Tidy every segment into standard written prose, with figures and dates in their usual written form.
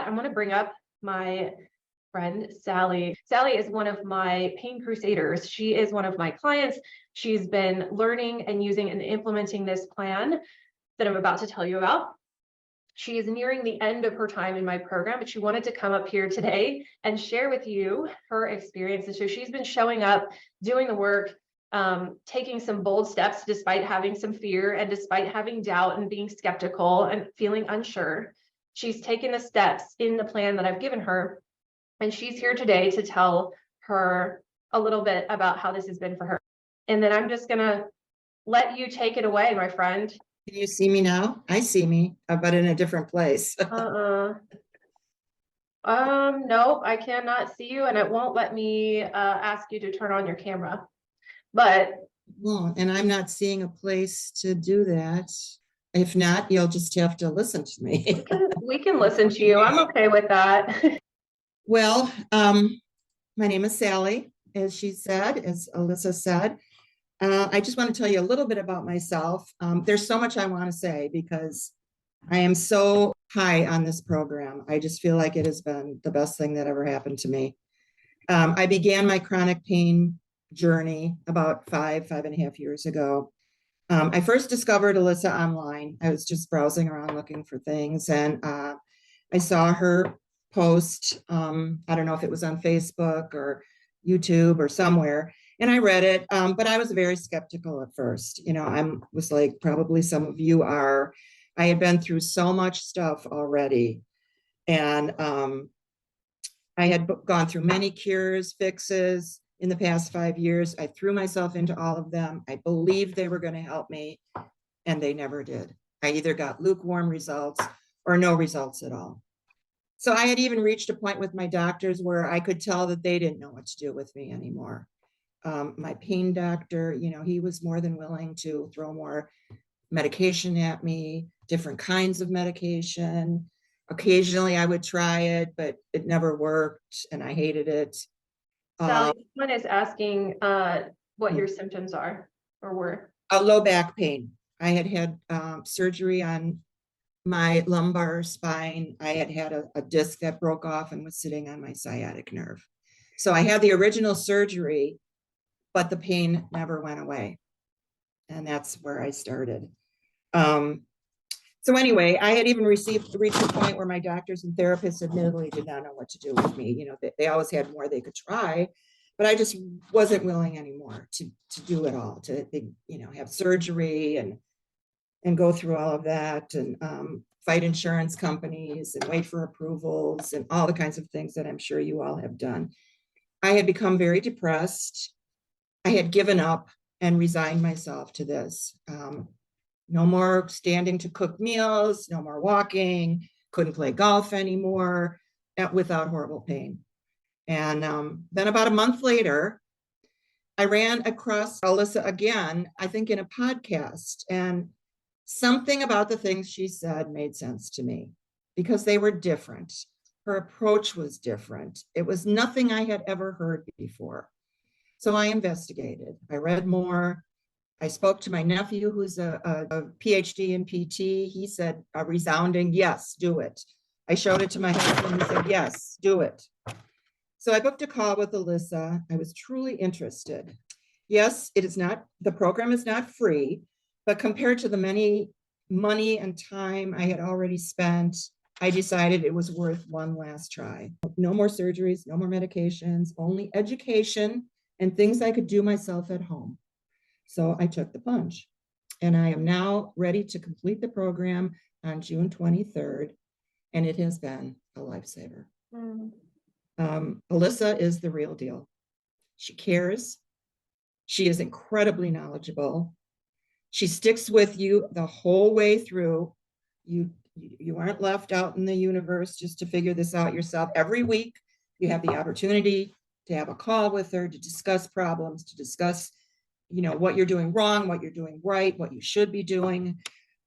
I'm going to bring up my friend, Sally. Sally is one of my pain crusaders. She is one of my clients. She's been learning and using and implementing this plan that I'm about to tell you about. She is nearing the end of her time in my program, but she wanted to come up here today and share with you her experiences. So she's been showing up, doing the work, taking some bold steps despite having some fear and despite having doubt and being skeptical and feeling unsure. She's taken the steps in the plan that I've given her, and she's here today to tell her a little bit about how this has been for her. And then I'm just gonna let you take it away, my friend. Can you see me now? I see me, but in a different place. No, I cannot see you, and it won't let me ask you to turn on your camera. But Well, and I'm not seeing a place to do that. If not, you'll just have to listen to me. we can listen to you. I'm okay with that. Well, my name is Sally, as she said, as Alissa said. I just want to tell you a little bit about myself. There's so much I want to say because I am so high on this program. I just feel like it has been the best thing that ever happened to me. I began my chronic pain journey about 5.5 years ago. I first discovered Alissa online. I was just browsing around looking for things, and I saw her post. I don't know if it was on Facebook or YouTube or somewhere, and I read it, but I was very skeptical at first. I was like probably some of you are. I had been through so much stuff already, and I had gone through many cures, fixes in the past 5 years. I threw myself into all of them. I believed they were going to help me, and they never did. I either got lukewarm results or no results at all. So I had even reached a point with my doctors where I could tell that they didn't know what to do with me anymore. My pain doctor, he was more than willing to throw more medication at me, different kinds of medication. Occasionally I would try it, but it never worked and I hated it. Sally, someone is asking what your symptoms are or were. A low back pain. I had surgery on my lumbar spine. I had a disc that broke off and was sitting on my sciatic nerve. So I had the original surgery, but the pain never went away. And that's where I started. So anyway, I had even reached a point where my doctors and therapists admittedly did not know what to do with me. They always had more they could try, but I just wasn't willing anymore to do it all, to have surgery and go through all of that and fight insurance companies and wait for approvals and all the kinds of things that I'm sure you all have done. I had become very depressed. I had given up and resigned myself to this. No more standing to cook meals, no more walking, couldn't play golf anymore without horrible pain. And then about a month later, I ran across Alissa again, I think in a podcast, and something about the things she said made sense to me because they were different. Her approach was different. It was nothing I had ever heard before. So I investigated. I read more. I spoke to my nephew, who's a PhD in PT. He said a resounding yes, do it. I showed it to my husband. He said, yes, do it. So I booked a call with Alissa. I was truly interested. Yes, the program is not free, but compared to the many money and time I had already spent, I decided it was worth one last try. No more surgeries, no more medications, only education and things I could do myself at home. So I took the plunge, and I am now ready to complete the program on June 23rd, and it has been a lifesaver. Alissa is the real deal. She cares. She is incredibly knowledgeable. She sticks with you the whole way through. You aren't left out in the universe just to figure this out yourself. Every week, you have the opportunity to have a call with her, to discuss problems, to discuss what you're doing wrong, what you're doing right, what you should be doing.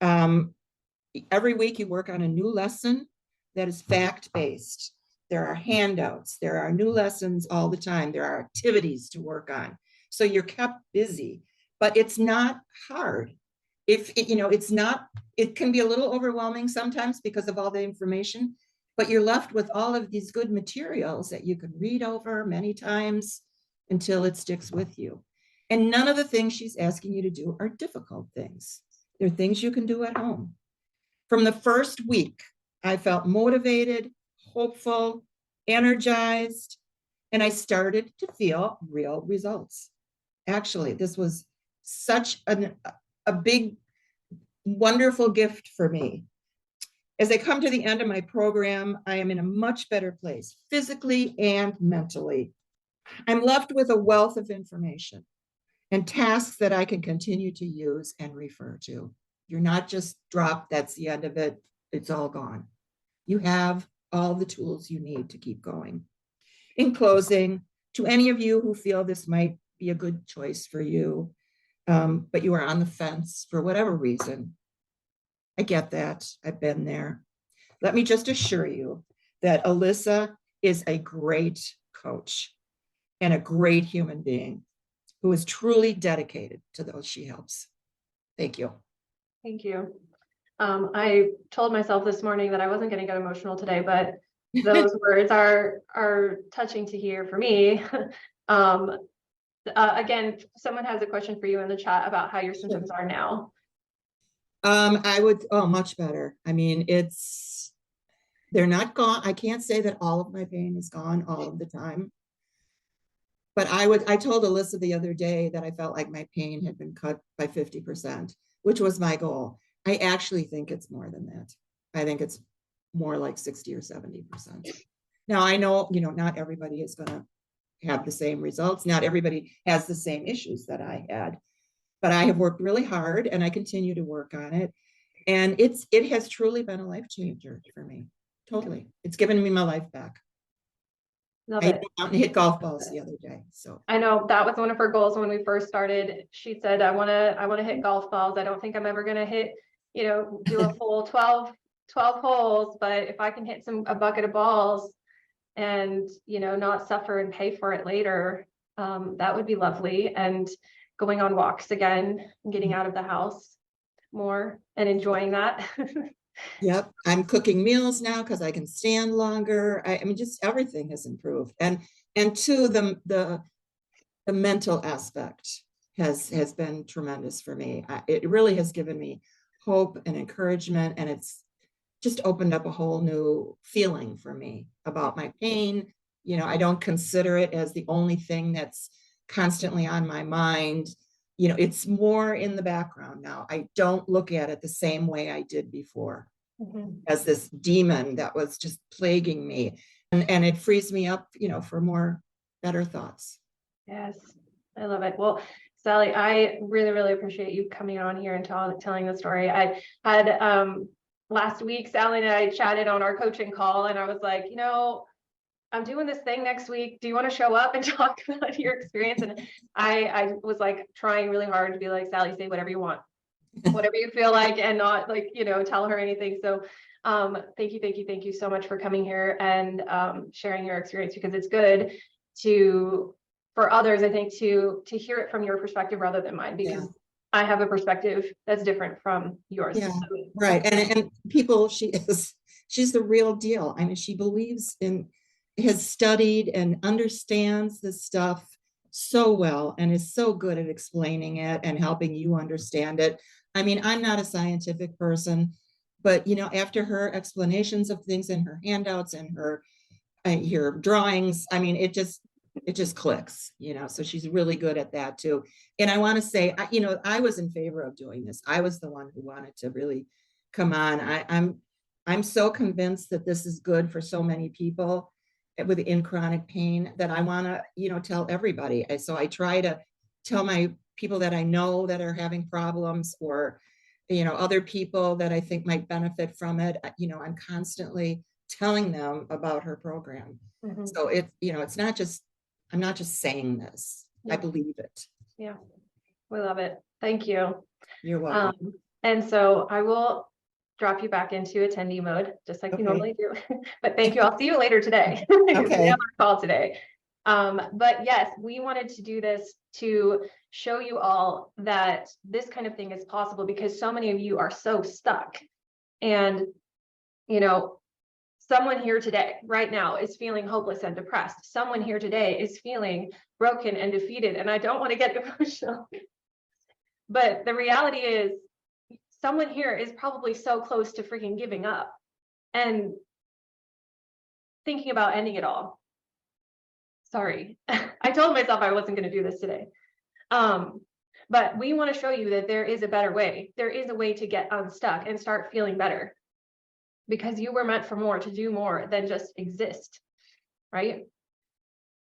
Every week you work on a new lesson that is fact-based. There are handouts, there are new lessons all the time. There are activities to work on. So you're kept busy, but it's not hard. It can be a little overwhelming sometimes because of all the information, but you're left with all of these good materials that you can read over many times until it sticks with you. And none of the things she's asking you to do are difficult things. They're things you can do at home. From the first week, I felt motivated, hopeful, energized, and I started to feel real results. Actually, this was such a big, wonderful gift for me. As I come to the end of my program, I am in a much better place, physically and mentally. I'm left with a wealth of information and tasks that I can continue to use and refer to. You're not just dropped, that's the end of it, it's all gone. You have all the tools you need to keep going. In closing, to any of you who feel this might be a good choice for you, but you are on the fence for whatever reason, I get that. I've been there. Let me just assure you that Alissa is a great coach and a great human being who is truly dedicated to those she helps. Thank you. Thank you. I told myself this morning that I wasn't going to get emotional today, but those words are touching to hear for me. Again, someone has a question for you in the chat about how your symptoms are now. Much better. I mean, they're not gone. I can't say that all of my pain is gone all of the time. But I told Alissa the other day that I felt like my pain had been cut by 50%, which was my goal. I actually think it's more than that. I think it's more like 60 or 70%. Now I know, not everybody is going to have the same results. Not everybody has the same issues that I had, but I have worked really hard and I continue to work on it. And it has truly been a life changer for me. Totally. It's given me my life back. Love I it. went out and hit golf balls the other day. So I know that was one of her goals when we first started. She said, I want to hit golf balls. I don't think I'm ever going to hit, do a full 12 holes, but if I can hit a bucket of balls and, not suffer and pay for it later, that would be lovely. And going on walks again, getting out of the house more and enjoying that. yep, I'm cooking meals now because I can stand longer. I mean, just everything has improved. And two, the mental aspect has been tremendous for me. It really has given me hope and encouragement, and it's just opened up a whole new feeling for me about my pain. I don't consider it as the only thing that's constantly on my mind. It's more in the background now. I don't look at it the same way I did before, as this demon that was just plaguing me. And it frees me up, for better thoughts. Yes, I love it. Well, Sally, I really, really appreciate you coming on here and telling the story. I had last week, Sally and I chatted on our coaching call, and I was like, I'm doing this thing next week. Do you want to show up and talk about your experience? And I was like trying really hard to be like, Sally, say whatever you want, whatever you feel like, and not like, tell her anything. So thank you so much for coming here and sharing your experience, because it's good for others, I think, to hear it from your perspective rather than mine, because I have a perspective that's different from yours. Yeah, right. And people, she's the real deal. I mean, she believes has studied and understands this stuff so well and is so good at explaining it and helping you understand it. I mean, I'm not a scientific person, but after her explanations of things in her handouts and her drawings, I mean, it just clicks, so she's really good at that too. And I want to say, I was in favor of doing this. I was the one who wanted to really come on. I'm so convinced that this is good for so many people within chronic pain that I want to, tell everybody. So I try to tell my people that I know that are having problems, or, other people that I think might benefit from it. I'm constantly telling them about her program. So it's not just, I'm not just saying this. I believe it. Yeah, we love it. Thank you. You're welcome. And so I will drop you back into attendee mode, just like we normally do. But thank you. I'll see you later today. Okay. We have our call today. But yes, we wanted to do this to show you all that this kind of thing is possible, because so many of you are so stuck. And, Someone here today, right now, is feeling hopeless and depressed. Someone here today is feeling broken and defeated. And I don't want to get emotional, but the reality is someone here is probably so close to freaking giving up and thinking about ending it all. Sorry, I told myself I wasn't going to do this today. But we want to show you that there is a better way. There is a way to get unstuck and start feeling better, because you were meant for more, to do more than just exist, right?